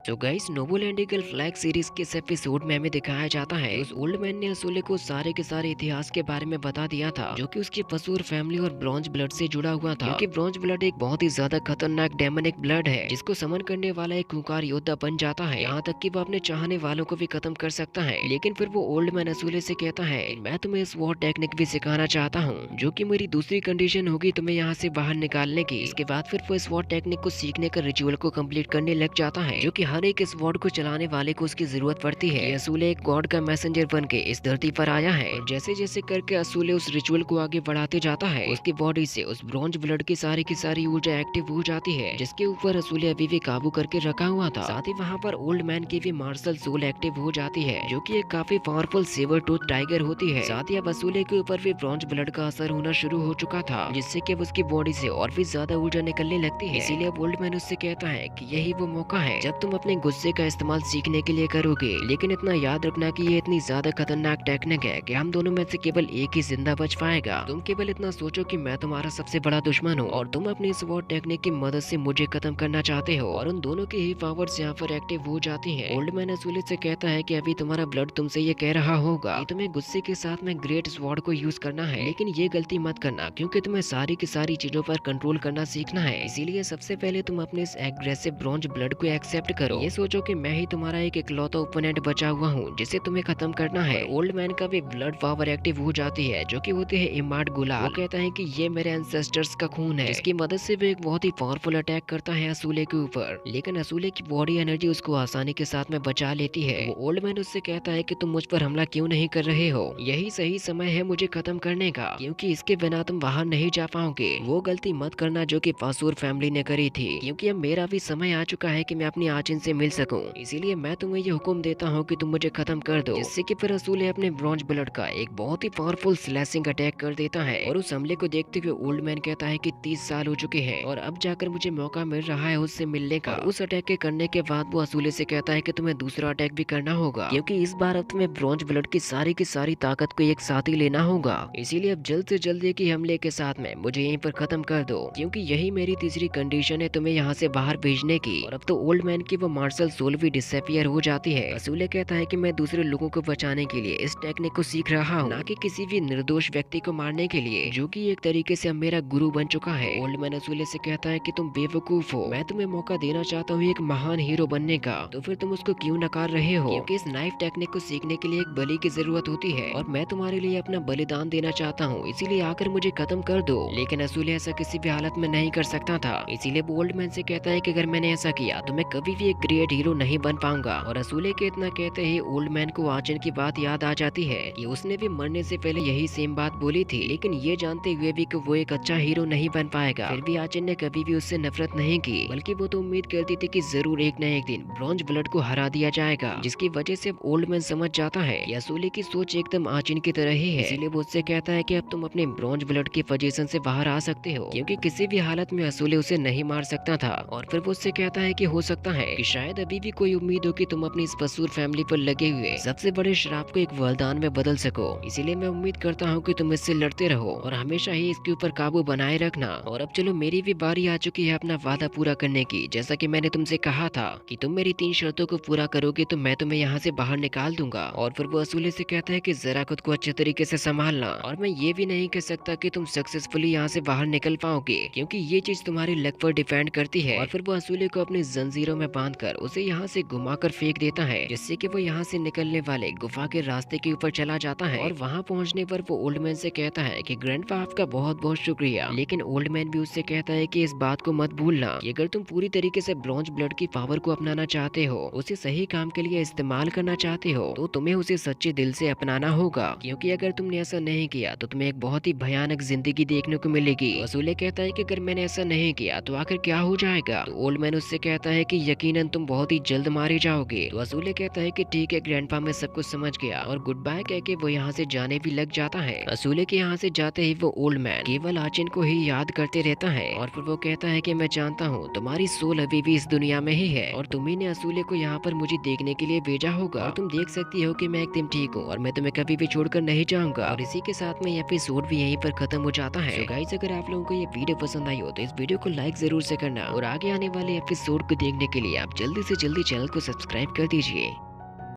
तो guys नोबोलैंडिकल flag series के इस एपिसोड में हमें दिखाया जाता है उस ओल्ड मैन ने असूले को सारे के सारे इतिहास के बारे में बता दिया था, जो कि उसकी पसूर फैमिली और ब्रॉन्ज ब्लड से जुड़ा हुआ था। क्योंकि ब्रॉन्ज ब्लड एक बहुत ही ज्यादा खतरनाक डेमनिक ब्लड है, जिसको समन करने वाला एक खूंखार योद्धा बन जाता है। यहाँ तक कि वो अपने चाहने वालों को भी खत्म कर सकता है। लेकिन फिर वो ओल्ड मैन असूले से कहता है, मैं तुम्हें इस वॉर टेक्निक भी सिखाना चाहता हूँ, जो की मेरी दूसरी कंडीशन होगी तुम्हें यहाँ से बाहर निकालने की। इसके बाद फिर वो इस वॉर टेक्निक को सीखने का रिचुअल को कम्प्लीट करने लग जाता है, जो की हर एक इस वॉर को चलाने वाले को उसकी जरूरत पड़ती है। ये असूले एक गॉड का मैसेंजर बन के इस धरती पर आया है। और जैसे जैसे करके असूले उस रिचुअल को आगे बढ़ाते जाता है, उसकी बॉडी से उस ब्रॉन्ज ब्लड की सारी ऊर्जा एक्टिव हो जाती है, जिसके ऊपर असूले अभी भी काबू करके रखा हुआ था। साथ ही वहाँ पर ओल्ड मैन की भी मार्शल सोल एक्टिव हो जाती है, जो की एक काफी पावरफुल सेवर टूथ टाइगर होती है। साथ ही अब असूले के ऊपर भी ब्रॉन्ज ब्लड का असर होना शुरू हो चुका था, जिससे कि अब उसकी बॉडी से और भी ज्यादा ऊर्जा निकलने लगती है। इसीलिए ओल्ड मैन उससे कहता है कि यही वो मौका है जब तुम अपने गुस्से का इस्तेमाल सीखने के लिए करोगे। लेकिन इतना याद रखना कि ये इतनी ज्यादा खतरनाक टेक्निक है कि हम दोनों में से केवल एक ही जिंदा बच पाएगा। तुम केवल इतना सोचो कि मैं तुम्हारा सबसे बड़ा दुश्मन हूँ और तुम अपनी इस वॉर टेक्निक की मदद से मुझे खत्म करना चाहते हो। और उन दोनों की ही पावर्स यहाँ पर एक्टिव हो जाती हैं। ओल्ड मैन असूले से कहता है कि अभी तुम्हारा ब्लड तुमसे ये कह रहा होगा कि तुम्हें गुस्से के साथ में ग्रेट स्वॉर्ड को यूज करना है, लेकिन ये गलती मत करना, क्योंकि तुम्हें सारी की सारी चीजों पर कंट्रोल करना सीखना है। इसीलिए सबसे पहले तुम अपने इस एग्रेसिव ब्रॉन्ज ब्लड को एक्सेप्ट करो। ये सोचो कि मैं ही तुम्हारा एक इकलौता ओपोनेंट बचा हुआ हूँ जिसे तुम्हें खत्म करना है। ओल्ड मैन का भी ब्लड पावर एक्टिव हो जाती है, जो कि होती है इमाड गुलाल। वो कहता है कि ये मेरे एंसेस्टर्स का खून है, जिसकी मदद से वो एक बहुत ही पावरफुल अटैक करता है असूले के ऊपर। लेकिन असूले की बॉडी एनर्जी उसको आसानी के साथ में बचा लेती है। वो ओल्ड मैन उससे कहता है कि तुम मुझ पर हमला क्यों नहीं कर रहे हो, यही सही समय है मुझे खत्म करने का, क्योंकि इसके बिना तुम बाहर नहीं जा पाओगे। वो गलती मत करना जो कि पासूर फैमिली ने करी थी, क्योंकि अब मेरा भी समय आ चुका है कि मैं अपनी आचिन से मिल सकूं। इसीलिए मैं तुम्हें ये हुक्म देता हूँ कि तुम मुझे खत्म कर दो। जिससे कि फिर असूले अपने ब्रॉन्ज ब्लड का एक बहुत ही पावरफुल स्लैशिंग अटैक कर देता है। और उस हमले को देखते हुए ओल्ड मैन कहता है कि 30 साल हो चुके हैं और अब जाकर मुझे मौका मिल रहा है उससे मिलने का। उस अटैक के करने के बाद वो असूले से कहता है कि तुम्हें दूसरा अटैक भी करना होगा, क्योंकि इस बार अब तुम्हें ब्रॉन्ज ब्लड की सारी ताकत को एक साथ ही लेना होगा। इसीलिए अब जल्द से जल्द एक ही हमले के साथ में मुझे यहीं पर खत्म कर दो, क्योंकि यही मेरी तीसरी कंडीशन है तुम्हें यहाँ से बाहर भेजने की। और अब तो ओल्ड मैन की वो मार्शल सोल भी डिसअपियर हो जाती है। असूले कहता है कि मैं दूसरे लोगों को बचाने के लिए इस टेक्निक को सीख रहा हूँ, ना कि किसी भी निर्दोष व्यक्ति को मारने के लिए, जो कि एक तरीके से अब मेरा गुरु बन चुका है। ओल्ड मैन असूले से कहता है कि तुम बेवकूफ हो, मैं तुम्हें मौका देना चाहता हूँ एक महान हीरो बनने का, तो फिर तुम उसको क्यों नकार रहे हो? क्योंकि इस नाइफ टेक्निक को सीखने के लिए एक बलि की जरूरत होती है और मैं तुम्हारे लिए अपना बलिदान देना चाहता हूँ, इसीलिए आकर मुझे खत्म कर दो। लेकिन असूले ऐसा किसी भी हालत में नहीं कर सकता था। इसीलिए वो ओल्ड मैन से कहता है कि अगर मैंने ऐसा किया तो मैं कभी भी एक ग्रेट हीरो नहीं बन पाऊंगा। और असूले के इतना कहते ही ओल्ड मैन को आचन की बात याद आ जाती है कि उसने भी मरने से पहले यही सेम बात बोली थी, लेकिन ये जानते हुए भी कि वो एक अच्छा हीरो नहीं बन पाएगा। फिर भी आचन ने कभी भी उससे नफरत नहीं की, बल्कि वो तो उम्मीद करती थी कि जरूर एक न एक दिन ब्रॉन्ज ब्लड को हरा दिया जाएगा, जिसकी वजह से अब ओल्ड मैन समझ जाता है कि असूले की सोच एकदम आचन की तरह ही है। इसीलिए वो उससे कहता है कि अब तुम अपने ब्रॉन्ज ब्लड की पोजीशन से बाहर आ सकते हो, क्योंकि किसी भी हालत में असूले उसे नहीं मार सकता था। और फिर वो उससे कहता है कि हो सकता है कि शायद अभी भी कोई उम्मीद हो कि तुम अपनी इस पसूर फैमिली पर लगे हुए सबसे बड़े श्राप को एक वरदान में बदल सको। इसीलिए मैं उम्मीद करता हूँ कि तुम इससे लड़ते रहो और हमेशा ही इसके ऊपर काबू बनाए रखना। और अब चलो मेरी भी बारी आ चुकी है अपना वादा पूरा करने की। जैसा कि मैंने तुमसे कहा था कि तुम मेरी 3 शर्तों को पूरा करोगे तो मैं तुम्हें यहाँ से बाहर निकाल दूंगा। और फिर वो असूले से कहता है कि जरा खुद को अच्छे तरीके से संभालना, और मैं ये भी नहीं कह सकता कि तुम सक्सेसफुली यहाँ से बाहर निकल पाओगे, क्योंकि ये चीज तुम्हारी लक पर डिपेंड करती है। और फिर वो असूले को अपनी जंजीरों में बांधकर उसे यहाँ से घुमाकर फेंक देता है, जिससे कि वो यहाँ से निकलने वाले गुफा के रास्ते के ऊपर चला जाता है। और वहाँ पहुँचने पर वो ओल्ड मैन से कहता है कि ग्रैंडपा आपका बहुत बहुत शुक्रिया। लेकिन ओल्ड मैन भी उससे कहता है कि इस बात को मत भूलना कि अगर तुम पूरी तरीके से ब्रॉन्ज ब्लड की पावर को अपनाना चाहते हो, उसे सही काम के लिए इस्तेमाल करना चाहते हो, तो तुम्हें उसे सच्चे दिल से अपनाना होगा, क्योंकि अगर तुमने ऐसा नहीं किया तो तुम्हें एक बहुत ही भयानक जिंदगी देखने को मिलेगी। असूले कहता है कि अगर मैंने ऐसा नहीं किया तो आखिर क्या हो जाएगा? तो ओल्ड मैन उससे कहता है कि यकीनन तुम बहुत ही जल्द मारे जाओगे। तो असूले कहता है कि ठीक है ग्रैंडपा, मैं सब कुछ समझ गया, और गुड बाय कह के वो यहाँ से जाने भी लग जाता है। असूले के यहाँ से जाते ही वो ओल्ड मैन केवल आचिन को ही याद करते रहता है। और फिर वो कहता है कि मैं जानता हूँ तुम्हारी सोल अभी भी इस दुनिया में ही है, और तुम्ही ने असूले को यहाँ पर मुझे देखने के लिए भेजा होगा, और तुम देख सकती हो कि मैं एकदम ठीक हूँ और मैं तुम्हें कभी भी छोड़कर नहीं जाऊंगा। और इसी के साथ में ये एपिसोड भी यहीं पर खत्म हो जाता है। तो गाइस, अगर आप लोगों को ये वीडियो पसंद आई हो तो इस वीडियो को लाइक जरूर से करना, और आगे आने वाले एपिसोड को देखने के लिए आप आप जल्दी से जल्दी चैनल को सब्सक्राइब कर दीजिए।